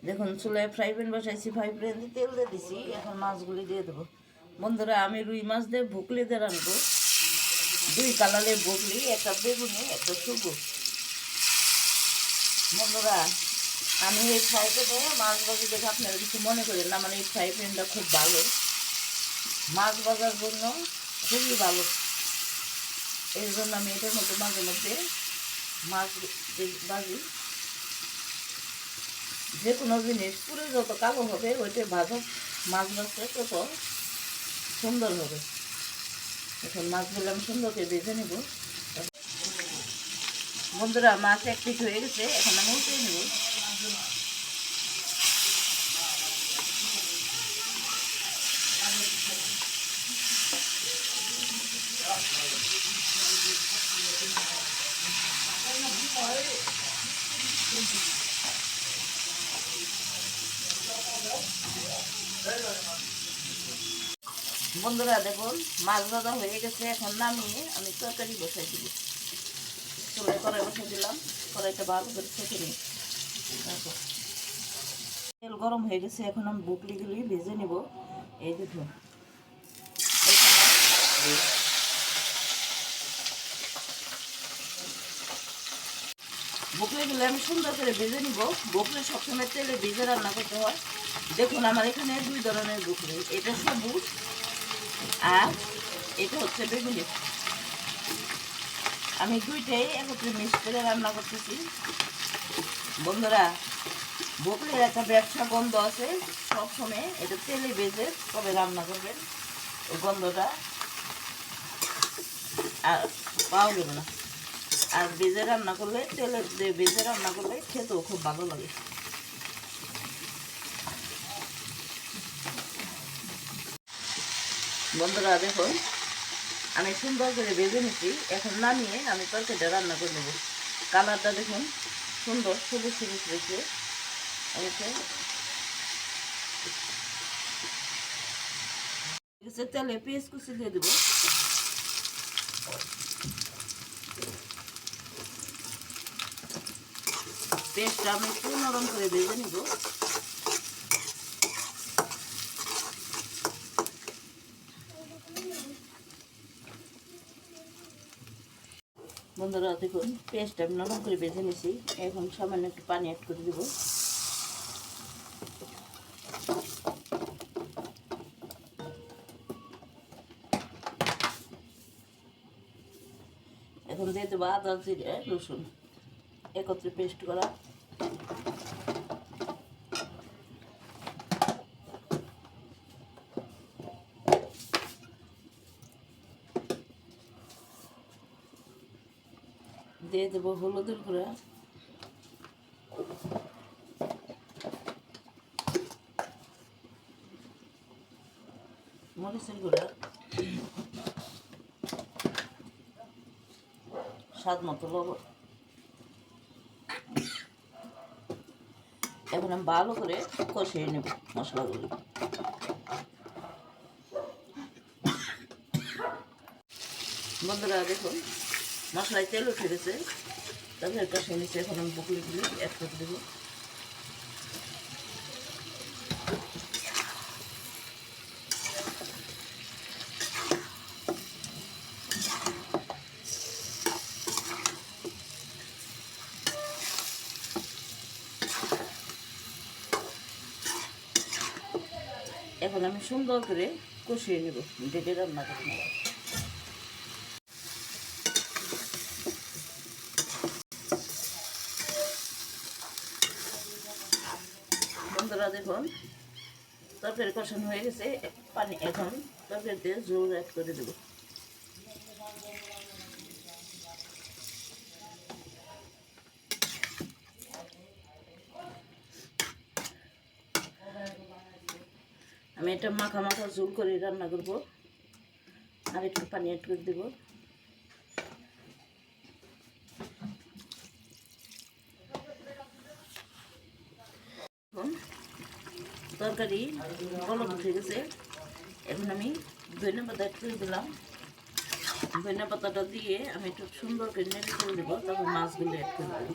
দেখুন চুলায় fry pan বসাইছি, ফ্রাই প্যানে তেল দিয়ে দিছি। এখন মাছগুলি দিয়ে দেবো। বন্ধুরা, আমি রুই মাছ দিয়ে ভুকলি দিয়ে রাখবো। 2 কালারের ভুকলি, একটা বেগুনি, একটা সবুজ। বন্ধুরা, আমি এই ফ্রাই প্যানে মাছ ভাজি দেখে আপনারা কিছু মনে করেন না, মানে এই ফ্রাই প্যানটা খুব ভালো, মাছ ভাজার জন্য খুবই ভালো। এর জন্য আমি এটার মধ্যে মাঝে মধ্যে মাছ ভাজি। যে কোনো জিনিস পুরো যত কালো হবে ওইটা ভাজা মাছ ভাজতে তত সুন্দর হবে। এখন মাছগুলো আমি সুন্দর করে ভেজে নেব। বন্ধুরা, মাছ এক পিস হয়ে গেছে, এখন আমি উঠে নেব। বন্ধুরা দেখুন, মাছ ভাজা হয়ে গেছে। এখন নামিয়ে আমি তরকারি বসাই দিব। চুলায় কড়াই বসাই দিলাম। কড়াইটা ভালো করে ছেঁকে নিই। তেল গরম হয়ে গেছে, এখন আমি বুকলিগুলি ভেজে নেব। এই দেখুন, বুকলিগুলো আমি সুন্দর করে ভেজে নিব। বুকলি সবসময় তেলে ভেজে রান্না করতে হয়। দেখুন, আমার এখানে 2 ধরনের বুকলি, এটা সবুজ আর এটা হচ্ছে বেগুনি। আমি দুইটাই একত্রে মিক্স করে রান্না করতেছি। বন্ধুরা, বকলির একটা ব্যবসা গন্ধ আছে, সবসময় এটা তেলে ভেজে তবে রান্না করবেন। ওই গন্ধটা আর পাওয়া যাবে না। আর ভেজে রান্না করলে, তেলে ভেজে রান্না করলে খেতেও খুব ভালো লাগে। বন্ধুরা দেখুন, আমি সুন্দর করে ভেজে নিচ্ছি। এখন নামিয়ে আমি তরকারিটা রান্না করে নেব। কালারটা দেখুন সুন্দর, সবুজ সবুজ রেখে তেলে পেঁয়াজ কুচি দিয়ে দেবো। পেঁয়াজটা আমি একটু নরম করে ভেজে নিব। বন্ধুরা দেখুন, পেঁয়াজটা আমি নরম করে ভেজে নিয়েছি। এখন সামান্য একটু পানি অ্যাড করে দেবো। এখন দিয়ে দেবো আদা, জিরে, রসুন একত্রে পেস্ট করা। দিয়ে দেবো হলুদের গুঁড়া, মরিচের গুঁড়া, স্বাদ মতো লবণ। এখন আমি ভালো করে কষিয়ে নেব মশলাগুলো। বন্ধুরা দেখুন, মশলায় তেল উঠে গেছে, তারপরে কষিয়ে নিচ্ছে। এখন আমি বুকলিগুলি অ্যাড করে দেবো। এখন আমি সুন্দর করে কষিয়ে নেব, ঢেকে রান্না করতে নেব। বন্ধুরা দেখুন, তরকারি কষানো হয়ে গেছে। পানি এখন তরকারিতে জল অ্যাড করে দেবো। আমি এটা মাখা মাখা ঝোল করে রান্না করব। আর একটু পানি অ্যাড করে দেবো। তরকারি বলক উঠে গেছে। এখন আমি ধনিয়া পাতা অ্যাড করে দিলাম। ধনিয়া পাতাটা দিয়ে আমি একটু সুন্দর করে নেড়ে করে দেবো। তারপর মাছগুলো অ্যাড করে দেবো।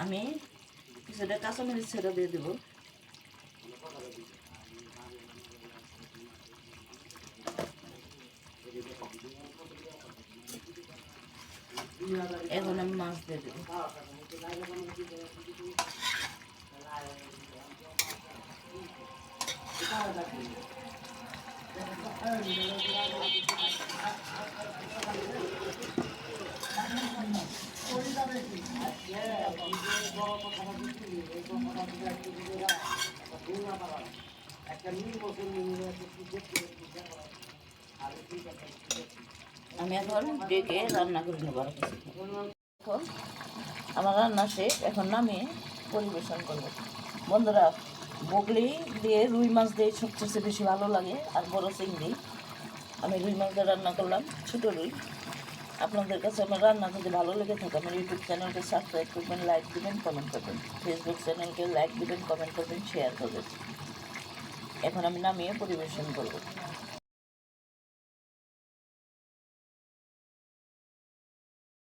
আমি কিছুটা কাঁচামরিচ ছেড়ে দিয়ে দেবো। এখন আমি মাছ দিয়ে দেবো। আমি এখন ডেকে রান্না করে নেবো। এখন আমার রান্না শেষ, এখন নামিয়ে পরিবেশন করবো। বন্ধুরা, বগলি দিয়ে রুই মাছ দিয়ে সবচেয়ে বেশি ভালো লাগে, আর বড় চিংড়ি। আমি রুই মাছ দিয়ে রান্না করলাম, ছোটো রুই। আপনাদের কাছে আমার রান্না যদি ভালো লেগে থাকে আমার ইউটিউব চ্যানেলকে সাবস্ক্রাইব করবেন, লাইক দেবেন, কমেন্ট করবেন। ফেসবুক চ্যানেলকে লাইক দেবেন, কমেন্ট করবেন, শেয়ার করবেন। এখন আমি নামিয়ে পরিবেশন করব।